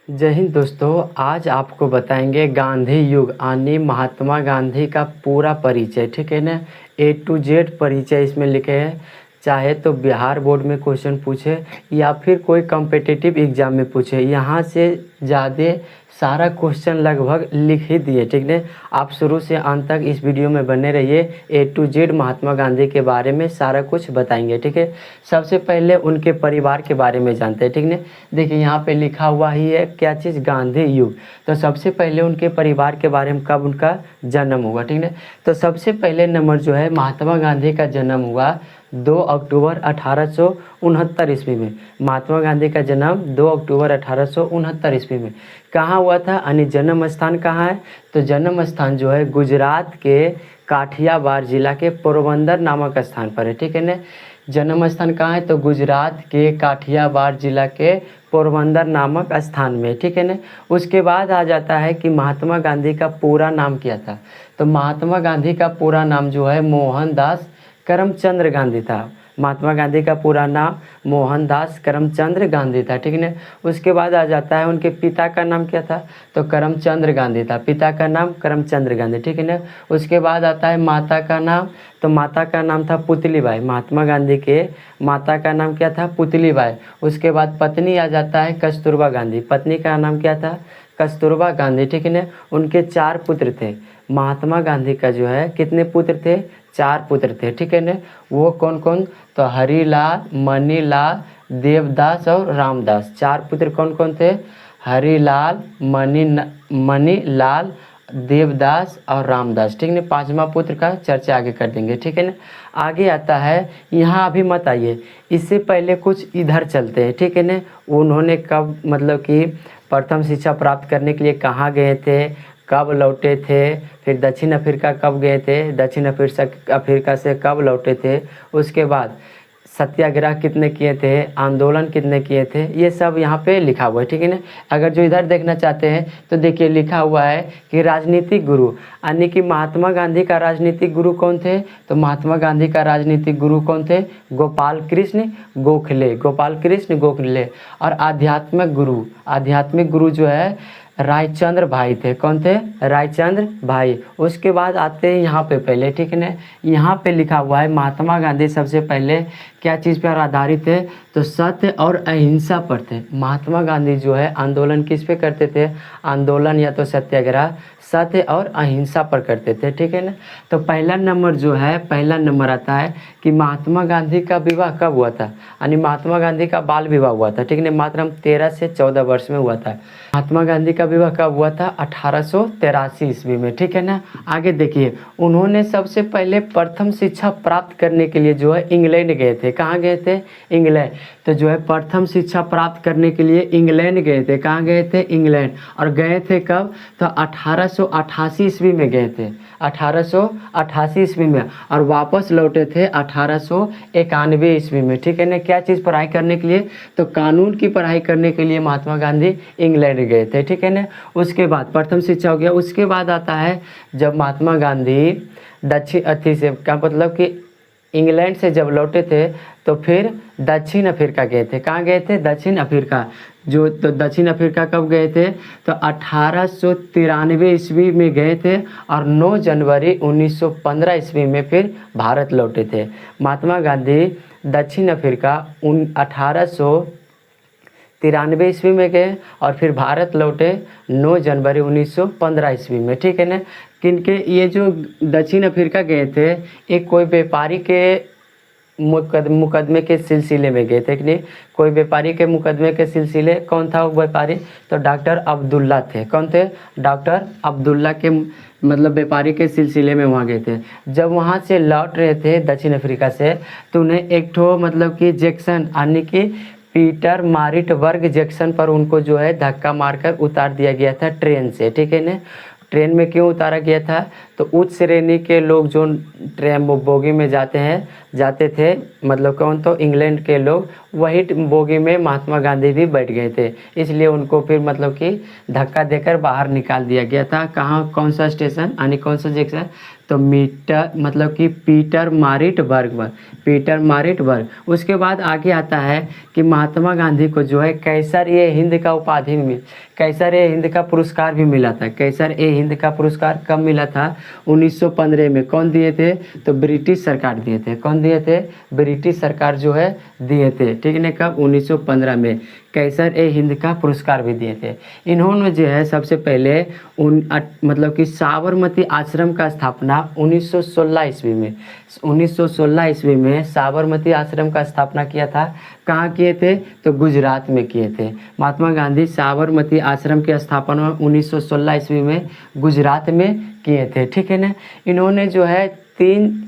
जय हिंद दोस्तों। आज आपको बताएंगे गांधी युग यानी महात्मा गांधी का पूरा परिचय। ठीक है ना, A to Z परिचय इसमें लिखे हैं। चाहे तो बिहार बोर्ड में क्वेश्चन पूछे या फिर कोई कॉम्पिटिटिव एग्जाम में पूछे, यहाँ से ज़्यादा सारा क्वेश्चन लगभग लिख ही दिए। ठीक है, आप शुरू से अंत तक इस वीडियो में बने रहिए। A to Z Mahatma Gandhi के बारे में सारा कुछ बताएंगे। ठीक है, सबसे पहले उनके परिवार के बारे में जानते हैं। ठीक है, देखिए यहाँ पे लिखा हुआ ही है क्या चीज़, गांधी युग। तो सबसे पहले उनके परिवार के बारे में, कब उनका जन्म हुआ। ठीक है, तो सबसे पहले नंबर जो है महात्मा गांधी का जन्म हुआ 2 अक्टूबर 1869 ईस्वी में। महात्मा गांधी का जन्म 2 अक्टूबर 1869 ईस्वी में कहाँ हुआ था, यानी जन्म स्थान कहाँ है, तो जन्म स्थान जो है गुजरात के काठियावाड़ जिला के पोरबंदर नामक स्थान पर है। ठीक है ना, जन्म स्थान कहाँ है, तो गुजरात के काठियावाड़ जिला के पोरबंदर नामक स्थान में। ठीक है ना, उसके बाद आ जाता है कि महात्मा गांधी का पूरा नाम क्या था। तो महात्मा गांधी का पूरा नाम जो है मोहनदास करमचंद गांधी था। महात्मा गांधी का पूरा नाम मोहनदास करमचंद गांधी था। ठीक है ना, उसके बाद आ जाता है उनके पिता का नाम क्या था, तो करमचंद गांधी था। पिता का नाम करमचंद गांधी। ठीक है ना, उसके बाद आता है माता का नाम, तो माता का नाम था पुतलीबाई। महात्मा गांधी के माता का नाम क्या था, पुतलीबाई। उसके बाद पत्नी आ जाता है कस्तूरबा गांधी। पत्नी का नाम क्या था, कस्तूरबा गांधी। ठीक है ना, उनके 4 पुत्र थे। महात्मा गांधी का जो है कितने पुत्र थे, 4 पुत्र थे। ठीक है ना, वो कौन कौन, तो हरिलाल, मणिलाल, देवदास और रामदास। 4 पुत्र कौन कौन थे, हरिलाल, मणिलाल, देवदास और रामदास। ठीक है, 5वां पुत्र का चर्चा आगे कर देंगे। ठीक है ना, आगे आता है, यहाँ अभी मत आइए, इससे पहले कुछ इधर चलते हैं। ठीक है ना, उन्होंने कब मतलब कि प्रथम शिक्षा प्राप्त करने के लिए कहाँ गए थे, कब लौटे थे, फिर दक्षिण अफ्रीका कब गए थे, दक्षिण अफ्रीका से कब लौटे थे, उसके बाद सत्याग्रह कितने किए थे, आंदोलन कितने किए थे, ये सब यहाँ पे लिखा हुआ है। ठीक है ना, अगर जो इधर देखना चाहते हैं तो देखिए लिखा हुआ है कि राजनीतिक गुरु, यानी कि महात्मा गांधी का राजनीतिक गुरु कौन थे, तो महात्मा गांधी का राजनीतिक गुरु कौन थे, गोपाल कृष्ण गोखले। गोपाल कृष्ण गोखले। और आध्यात्मिक गुरु जो है रायचंद्र भाई थे। कौन थे, रायचंद्र भाई। उसके बाद आते हैं यहाँ पे पहले। ठीक है ना, यहाँ पे लिखा हुआ है महात्मा गांधी सबसे पहले क्या चीज़ पर आधारित थे, तो सत्य और अहिंसा पर थे। महात्मा गांधी जो है आंदोलन किस पे करते थे, आंदोलन या तो सत्याग्रह सत्य और अहिंसा पर करते थे। ठीक है ना, तो पहला नंबर जो है, पहला नंबर आता है कि महात्मा गांधी का विवाह कब हुआ था, यानी महात्मा गांधी का बाल विवाह हुआ था। ठीक है ना, मात्र 13 से 14 वर्ष में हुआ था। महात्मा गांधी का विवाह कब हुआ था, 1883 ईस्वी में। ठीक है ना, आगे देखिए, उन्होंने सबसे पहले प्रथम शिक्षा प्राप्त करने के लिए जो है इंग्लैंड गए थे। कहाँ गए थे, इंग्लैंड। तो जो है प्रथम शिक्षा प्राप्त करने के लिए इंग्लैंड गए थे। कहाँ गए थे, इंग्लैंड। और गए थे कब, तो 1888 ईस्वी में गए थे, 1888 ईस्वी में। और वापस लौटे थे 1891 ईस्वी में। ठीक है ना, क्या चीज़ पढ़ाई करने के लिए, तो कानून की पढ़ाई करने के लिए महात्मा गांधी इंग्लैंड गए थे। ठीक है ना, उसके बाद प्रथम शिक्षा हो गया। उसके बाद आता है जब महात्मा गांधी दक्षिण अथी से क्या मतलब कि इंग्लैंड से जब लौटे थे तो फिर दक्षिण अफ्रीका गए थे। कहाँ गए थे, दक्षिण अफ्रीका। जो तो दक्षिण अफ्रीका कब गए थे, तो 1893 ईस्वी में गए थे और 9 जनवरी 1915 ईस्वी में फिर भारत लौटे थे। महात्मा गांधी दक्षिण अफ्रीका 1893 ईस्वी में गए और फिर भारत लौटे 9 जनवरी 1915 ईस्वी में। ठीक है ना, किनके, ये जो दक्षिण अफ्रीका गए थे, एक कोई व्यापारी के मुकदमे के सिलसिले में गए थे कि नहीं, कोई व्यापारी के मुकदमे के सिलसिले। कौन था वो व्यापारी, तो डॉक्टर अब्दुल्ला थे। कौन थे, डॉक्टर अब्दुल्ला के मतलब व्यापारी के सिलसिले में वहाँ गए थे। जब वहाँ से लौट रहे थे दक्षिण अफ्रीका से, तो उन्हें एक ठो मतलब कि जैक्सन यानी कि पीटर मारिटबर्ग जंक्शन पर उनको जो है धक्का मारकर उतार दिया गया था ट्रेन से। ठीक है ना, ट्रेन में क्यों उतारा गया था, तो उच्च श्रेणी के लोग जो ट्रेन बोगी में जाते थे, मतलब कौन, तो इंग्लैंड के लोग, वही बोगी में महात्मा गांधी भी बैठ गए थे। इसलिए उनको फिर मतलब कि धक्का देकर बाहर निकाल दिया गया था। कहाँ, कौन सा स्टेशन यानी कौन सा जंक्शन, तो मतलब कि पीटर मारिटबर्ग। उसके बाद आगे आता है कि महात्मा गांधी को जो है कैसर-ए-हिंद का उपाधि में कैसर-ए-हिंद का पुरस्कार भी मिला था। कैसर-ए-हिंद का पुरस्कार कब मिला था? 1915 में। कौन दिए थे? तो ब्रिटिश सरकार दिए थे। कौन दिए थे? ब्रिटिश सरकार जो है दिए थे, ठीक है। कब? 1915 में कैसर-ए-हिंद का पुरस्कार भी दिए थे। इन्होंने जो है सबसे पहले मतलब कि साबरमती आश्रम का स्थापना 1916 ईस्वी में 1916 ईस्वी में साबरमती आश्रम का स्थापना किया था। कहाँ किए थे? तो गुजरात में किए थे। महात्मा गांधी साबरमती आश्रम की स्थापना 1916 ईस्वी में गुजरात में किए थे, ठीक है ना। इन्होंने जो है 3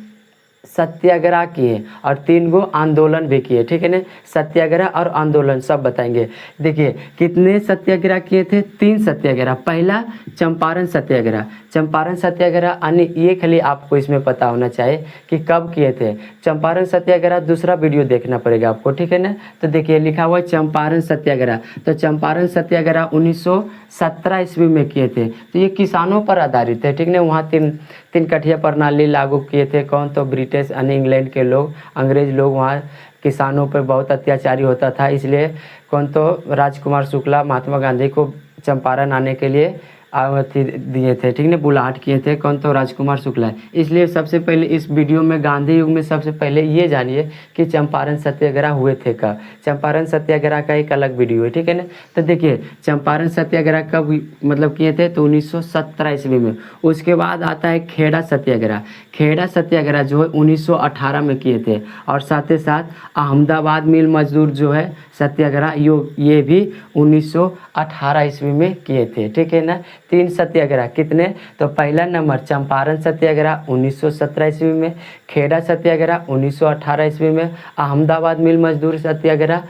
सत्याग्रह किए और 3 गो आंदोलन भी किए, ठीक है ना। सत्याग्रह और आंदोलन सब बताएंगे। देखिए कितने सत्याग्रह किए थे? 3 सत्याग्रह। पहला चंपारण सत्याग्रह। चंपारण सत्याग्रह यानी ये खाली आपको इसमें पता होना चाहिए कि कब किए थे। चंपारण सत्याग्रह दूसरा वीडियो देखना पड़ेगा आपको, ठीक है ना। तो देखिए लिखा हुआ है चंपारण सत्याग्रह। तो चंपारण सत्याग्रह 1917 ईस्वी में किए थे। तो ये किसानों पर आधारित है, ठीक है। वहाँ तीन कठिया प्रणाली लागू किए थे। कौन? तो ब्रिटिश यानी इंग्लैंड के लोग, अंग्रेज लोग वहाँ किसानों पर बहुत अत्याचारी होता था। इसलिए कौन? तो राजकुमार शुक्ला महात्मा गांधी को चंपारण आने के लिए दिए थे, ठीक है, बुलाहट किए थे। कौन? तो राजकुमार शुक्ला। इसलिए सबसे पहले इस वीडियो में गांधी युग में सबसे पहले ये जानिए कि चंपारण सत्याग्रह हुए थे कब। चंपारण सत्याग्रह का एक अलग वीडियो है, ठीक है ना। तो देखिए चंपारण सत्याग्रह कब मतलब किए थे? तो 1917 ईस्वी में। उसके बाद आता है खेड़ा सत्याग्रह। खेड़ा सत्याग्रह जो है 1918 में किए थे। और साथ ही साथ अहमदाबाद मिल मजदूर जो है सत्याग्रह ये भी 1918 ईस्वी में किए थे, ठीक है ना। 3 सत्याग्रह कितने? तो पहला नंबर चंपारण सत्याग्रह 1917 ईस्वी में, खेड़ा सत्याग्रह 1918 ईस्वी में, अहमदाबाद मिल मजदूर सत्याग्रह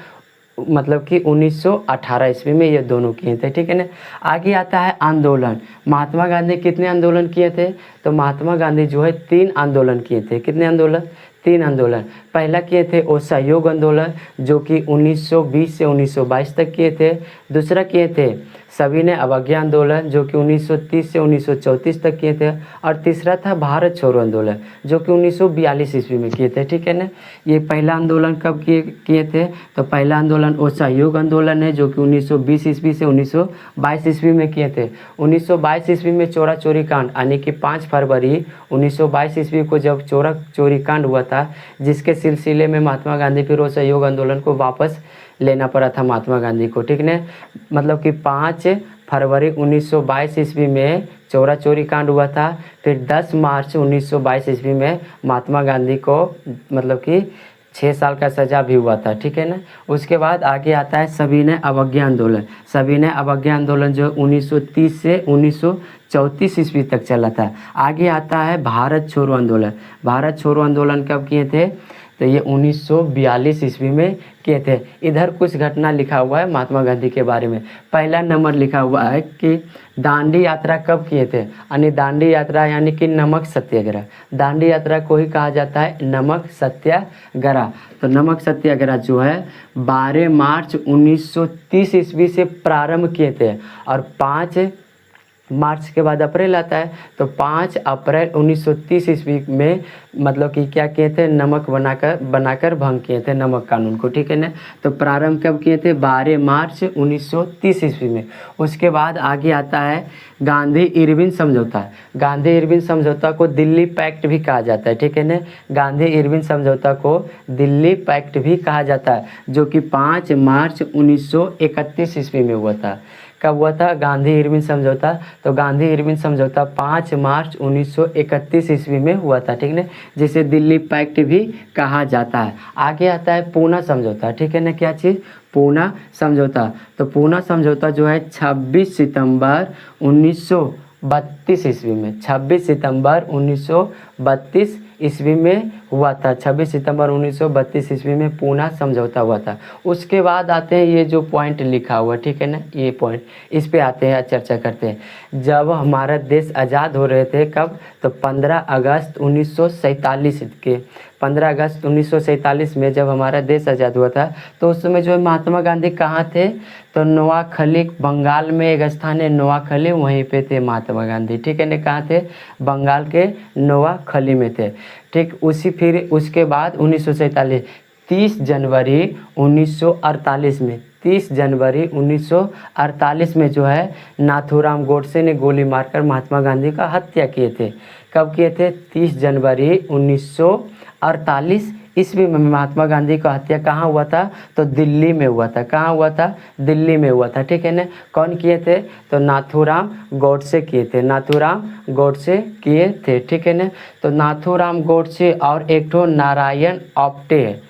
मतलब कि 1918 ईस्वी में, ये दोनों किए थे, ठीक है ना। आगे आता है आंदोलन। महात्मा गांधी कितने आंदोलन किए थे? तो महात्मा गांधी जो है 3 आंदोलन किए थे। कितने आंदोलन? 3 आंदोलन। पहला किए थे असहयोग आंदोलन जो कि 1920 से 1922 तक किए थे। दूसरा किए थे सविनय अवज्ञा आंदोलन जो कि 1930 से 1934 तक किए थे। और तीसरा था भारत छोड़ो आंदोलन जो कि 1942 ईस्वी में किए थे, ठीक है ना। ये पहला आंदोलन कब किए थे? तो पहला आंदोलन असहयोग आंदोलन है जो कि 1920 ईस्वी से 1922 ईस्वी में किए थे। 1922 ईस्वी में चोरा चोरी कांड यानी कि 5 फरवरी 1922 ईस्वी को जब चोरा चोरी कांड हुआ था, जिसके सिलसिले में महात्मा गांधी फिर असहयोग आंदोलन को वापस लेना पड़ा था महात्मा गांधी को, ठीक है। मतलब कि 5 फरवरी 1922 ईस्वी में चोरा चोरी कांड हुआ था। फिर 10 मार्च 1922 ईस्वी में महात्मा गांधी को मतलब कि 6 साल का सज़ा भी हुआ था, ठीक है ना। उसके बाद आगे आता है सविनय अवज्ञा आंदोलन। सविनय अवज्ञा आंदोलन जो 1930 से 1934 ईस्वी तक चला था। आगे आता है भारत छोड़ो आंदोलन। भारत छोड़ो आंदोलन कब किए थे? तो ये 1942 ईस्वी में किए थे। इधर कुछ घटना लिखा हुआ है महात्मा गांधी के बारे में। पहला नंबर लिखा हुआ है कि दांडी यात्रा कब किए थे, यानी दांडी यात्रा यानी कि नमक सत्याग्रह। दांडी यात्रा को ही कहा जाता है नमक सत्याग्रह। तो नमक सत्याग्रह जो है 12 मार्च 1930 ईस्वी से प्रारंभ किए थे और 5 मार्च के बाद अप्रैल आता है, तो 5 अप्रैल 1930 ईस्वी में मतलब कि क्या किए थे? नमक बनाकर भंग किए थे नमक कानून को, ठीक है ना। तो प्रारंभ कब किए थे? 12 मार्च 1930 ईस्वी में। उसके बाद आगे आता है गांधी इरविन समझौता। गांधी इरविन समझौता को दिल्ली पैक्ट भी कहा जाता है, ठीक है ना। गांधी इरविन समझौता को दिल्ली पैक्ट भी कहा जाता है जो कि 5 मार्च 1931 ईस्वी में हुआ था। कब हुआ था गांधी इरविन समझौता? तो गांधी इरविन समझौता 5 मार्च 1931 ईस्वी में हुआ था, ठीक है, जिसे दिल्ली पैक्ट भी कहा जाता है। आगे आता है पूना समझौता, ठीक है ना। क्या चीज़? पूना समझौता। तो पूना समझौता जो है 26 सितंबर 1932 ईस्वी में 26 सितंबर 1932 ईस्वी में हुआ था। 26 सितंबर 1932 ईस्वी में पूना समझौता हुआ था। उसके बाद आते हैं ये जो पॉइंट लिखा हुआ, ठीक है ना, ये पॉइंट, इस पे आते हैं, चर्चा करते हैं। जब हमारा देश आज़ाद हो रहे थे, कब, तो 15 अगस्त 1947 के 15 अगस्त 1947 में जब हमारा देश आज़ाद हुआ था, तो उस समय जो है महात्मा गांधी कहाँ थे, तो नोआखली, बंगाल में एक स्थान है नोआखली, वहीं पे थे महात्मा गांधी, ठीक है ना, कहाँ थे, बंगाल के नोआखली में थे, ठीक। फिर उसके बाद 1947 30 जनवरी 1948 में 30 जनवरी 1948 में जो है नाथूराम गोडसे ने गोली मारकर महात्मा गांधी का हत्या किए थे। कब किए थे, 30 जनवरी 1948 ईस्वी में महात्मा गांधी का हत्या कहाँ हुआ था, तो दिल्ली में हुआ था। कहाँ हुआ था, दिल्ली में हुआ था, ठीक है ना। कौन किए थे, तो नाथूराम गोडसे किए थे, नाथूराम गोडसे किए थे, ठीक है ना। तो नाथूराम गोडसे और एक ठो नारायण आप्टे,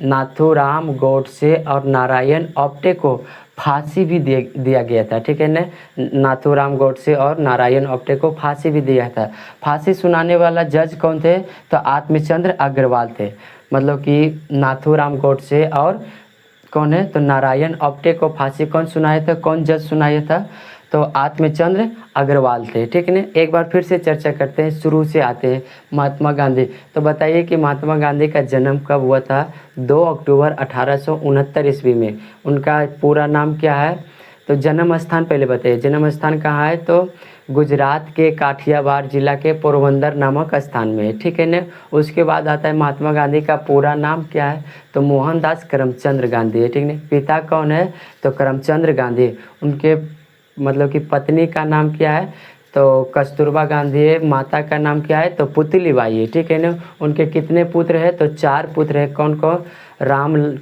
नाथूराम गोडसे और नारायण आप्टे को फांसी भी दिया गया था, ठीक है ना। नाथूराम गोडसे और नारायण आप्टे को फांसी भी दिया था। फांसी सुनाने वाला जज कौन थे, तो आत्मचंद्र अग्रवाल थे। मतलब कि नाथूराम गोडसे और कौन है, तो नारायण आप्टे को फांसी कौन सुनाया था, कौन जज सुनाया था, तो आत्मचंद्र अग्रवाल थे, ठीक है ना। एक बार फिर से चर्चा करते हैं, शुरू से आते हैं महात्मा गांधी। तो बताइए कि महात्मा गांधी का जन्म कब हुआ था, 2 अक्टूबर 1869 ईस्वी में। उनका पूरा नाम क्या है, तो जन्म स्थान पहले बताइए, जन्म स्थान कहाँ है, तो गुजरात के काठियावाड़ जिला के पोरबंदर नामक स्थान में है, ठीक है ना। उसके बाद आता है महात्मा गांधी का पूरा नाम क्या है, तो मोहनदास करमचंद गांधी है, ठीक है। पिता कौन है, तो करमचंद गांधी। उनके मतलब कि पत्नी का नाम क्या है, तो कस्तूरबा गांधी है। माता का नाम क्या है, तो पुतलीबाई है, ठीक है ना। उनके कितने पुत्र हैं, तो 4 पुत्र हैं। कौन कौन,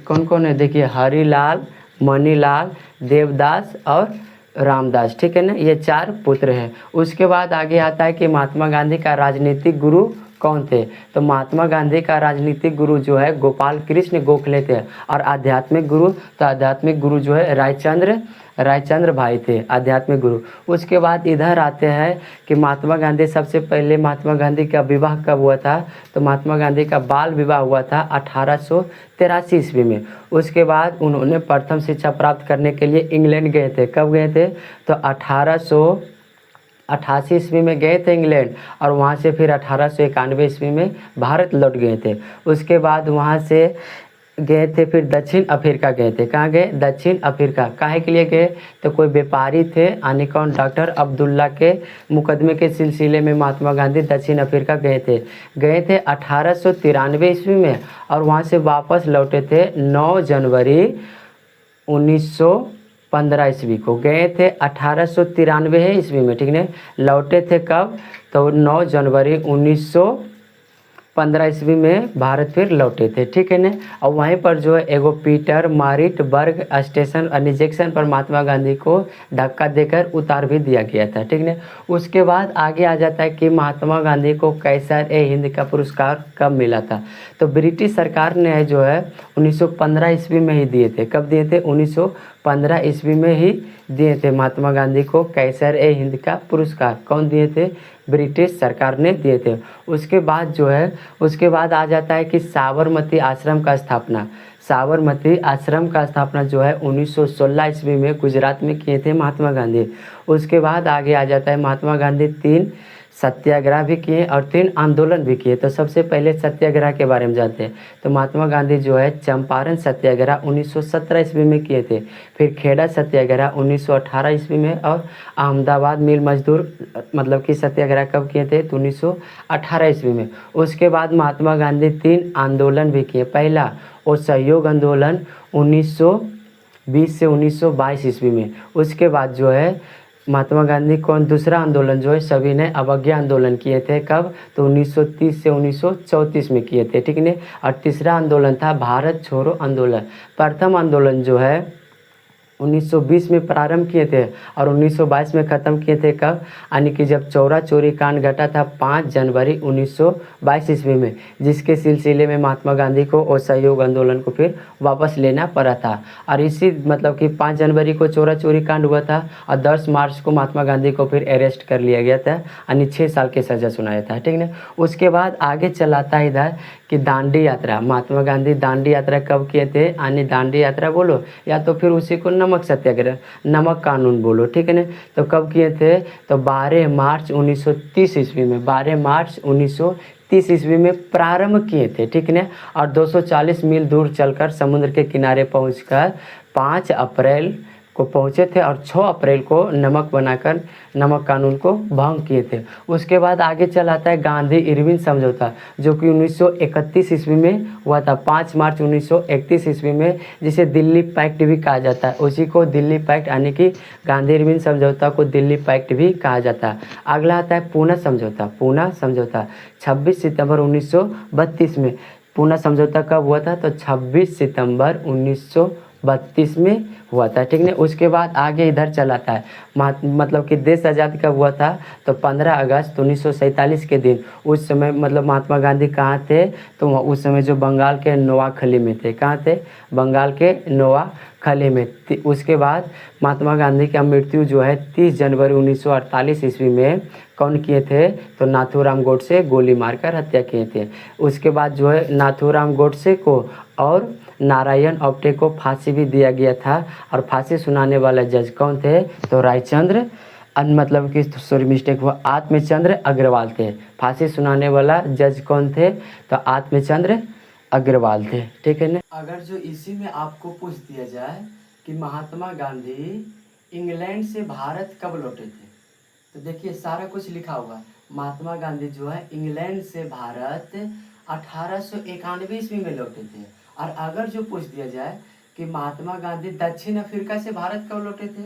कौन कौन है, देखिए, हरिलाल, मणिलाल, देवदास और रामदास, ठीक है ना, ये 4 पुत्र हैं। उसके बाद आगे आता है कि महात्मा गांधी का राजनीतिक गुरु कौन थे, तो महात्मा गांधी का राजनीतिक गुरु जो है गोपाल कृष्ण गोखले थे। और आध्यात्मिक गुरु, तो आध्यात्मिक गुरु जो है रायचंद्र भाई थे, आध्यात्मिक गुरु। उसके बाद इधर आते हैं कि महात्मा गांधी, सबसे पहले महात्मा गांधी का विवाह कब हुआ था, तो महात्मा गांधी का बाल विवाह हुआ था 1883 ईस्वी में। उसके बाद उन्होंने प्रथम शिक्षा प्राप्त करने के लिए इंग्लैंड गए थे। कब गए थे, तो 1888 ईस्वी में गए थे इंग्लैंड, और वहाँ से फिर 1891 ईस्वी में भारत लौट गए थे। उसके बाद वहाँ से गए थे, फिर दक्षिण अफ्रीका गए थे। कहाँ गए, दक्षिण अफ्रीका। काहे के लिए गए, तो कोई व्यापारी थे, यानी कौन, डॉक्टर अब्दुल्ला के मुकदमे के सिलसिले में महात्मा गांधी दक्षिण अफ्रीका गए थे 1893 ईस्वी में, और वहाँ से वापस लौटे थे 9 जनवरी 1915 ईस्वी को। गए थे 1893 ईस्वी में, ठीक है। लौटे थे कब, तो 9 जनवरी 1915 ईस्वी में भारत फिर लौटे थे, ठीक है ना। और वहीं पर जो है एगो पीटर मारिटबर्ग स्टेशन जंक्शन पर महात्मा गांधी को धक्का देकर उतार भी दिया गया था, ठीक है। उसके बाद आगे आ जाता है कि महात्मा गांधी को कैसर-ए-हिंद का पुरस्कार कब मिला था, तो ब्रिटिश सरकार ने जो है 1915 ईस्वी में ही दिए थे। कब दिए थे, 1915 ईस्वी में ही दिए थे महात्मा गांधी को कैसर-ए-हिंद का पुरस्कार। कौन दिए थे, ब्रिटिश सरकार ने दिए थे। उसके बाद जो है, उसके बाद आ जाता है कि साबरमती आश्रम का स्थापना, साबरमती आश्रम का स्थापना जो है 1916 ईस्वी में गुजरात में किए थे महात्मा गांधी। उसके बाद आगे आ जाता है महात्मा गांधी 3 सत्याग्रह भी किए और 3 आंदोलन भी किए। तो सबसे पहले सत्याग्रह के बारे में जानते हैं, तो महात्मा गांधी जो है चंपारण सत्याग्रह 1917 ईस्वी में किए थे, फिर खेड़ा सत्याग्रह 1918 ईस्वी में, और अहमदाबाद मिल मजदूर मतलब कि सत्याग्रह कब किए थे, तो 1918 ईस्वी में। उसके बाद महात्मा गांधी 3 आंदोलन भी किए। पहला वो सहयोग आंदोलन 1920 से 1922 ईस्वी में। उसके बाद जो है महात्मा गांधी कौन, दूसरा आंदोलन जो है सभी ने अवज्ञा आंदोलन किए थे। कब, तो 1930 से 1934 में किए थे, ठीक है। और तीसरा आंदोलन था भारत छोड़ो आंदोलन। प्रथम आंदोलन जो है 1920 में प्रारंभ किए थे और 1922 में ख़त्म किए थे। कब? यानी कि जब चौरा चोरी कांड घटा था 5 जनवरी 1922 ईस्वी में, जिसके सिलसिले में महात्मा गांधी को असहयोग आंदोलन को फिर वापस लेना पड़ा था। और इसी मतलब कि 5 जनवरी को चौरा चोरी कांड हुआ था और 10 मार्च को महात्मा गांधी को फिर अरेस्ट कर लिया गया था, यानी 6 साल की सज़ा सुनाया था। ठीक है। उसके बाद आगे चलाता है इधर कि दांडी यात्रा। महात्मा गांधी दांडी यात्रा कब किए थे? यानी दांडी यात्रा बोलो या तो फिर उसी को नमक सत्याग्रह, नमक कानून बोलो। ठीक है ना। तो कब किए थे? तो 12 मार्च 1930 ईस्वी में, 12 मार्च 1930 ईस्वी में प्रारंभ किए थे। ठीक है ना। और 240 मील दूर चलकर समुद्र के किनारे पहुंचकर 5 अप्रैल को पहुँचे थे और 6 अप्रैल को नमक बनाकर नमक कानून को भंग किए थे। उसके बाद आगे चलाता है गांधी इरविन समझौता, जो कि 1931 ईस्वी में हुआ था, 5 मार्च 1931 ईस्वी में, जिसे दिल्ली पैक्ट भी कहा जाता है। उसी को दिल्ली पैक्ट यानी कि गांधी इरविन समझौता को दिल्ली पैक्ट भी कहा जाता है। अगला आता है पूना समझौता। पूना समझौता 26 सितंबर 1932 में। पूना समझौता कब हुआ था? तो 26 सितंबर 1932 में हुआ था। ठीक है। उसके बाद आगे इधर चलाता है मतलब कि देश आज़ाद कब हुआ था? तो 15 अगस्त 1947 के दिन। उस समय मतलब महात्मा गांधी कहाँ थे? तो उस समय जो बंगाल के नोआखली में थे। कहाँ थे? बंगाल के नोआखली में। उसके बाद महात्मा गांधी का मृत्यु जो है 30 जनवरी 1948 ईस्वी में कौन किए थे? तो नाथूराम गोडसे गोली मारकर हत्या किए थे। उसके बाद जो है नाथूराम गोडसे को और नारायण आप्टे को फांसी भी दिया गया था। और फांसी सुनाने वाला जज कौन थे? तो रायचंद्र मतलब कि सॉरी मिस्टेक हुआ, आत्मचंद्र अग्रवाल थे। फांसी सुनाने वाला जज कौन थे? तो आत्मचंद्र अग्रवाल थे। ठीक है ना। अगर जो इसी में आपको पूछ दिया जाए कि महात्मा गांधी इंग्लैंड से भारत कब लौटे थे, तो देखिए सारा कुछ लिखा हुआ है। महात्मा गांधी जो है इंग्लैंड से भारत 1891 ईस्वी में लौटे थे। और अगर जो पूछ दिया जाए कि महात्मा गांधी दक्षिण अफ्रीका से भारत कब लौटे थे,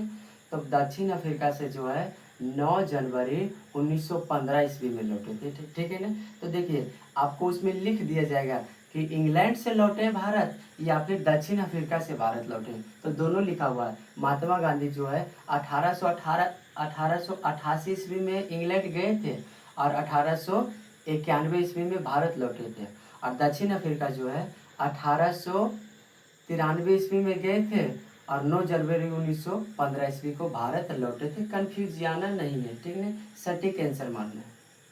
तो दक्षिण अफ्रीका से जो है 9 जनवरी 1915 ईस्वी में लौटे थे। ठीक है ना। तो देखिए आपको उसमें लिख दिया जाएगा कि इंग्लैंड से लौटे भारत या फिर दक्षिण अफ्रीका से भारत लौटे, तो दोनों लिखा हुआ है। महात्मा गांधी जो है 1888 ईस्वी में इंग्लैंड गए थे और 1891 ईस्वी में भारत लौटे थे। और दक्षिण अफ्रीका जो है 1893 ईस्वी में गए थे और 9 जनवरी 1915 ईस्वी को भारत लौटे थे। कन्फ्यूज जाना नहीं है। ठीक है। सटीक आंसर मानना है।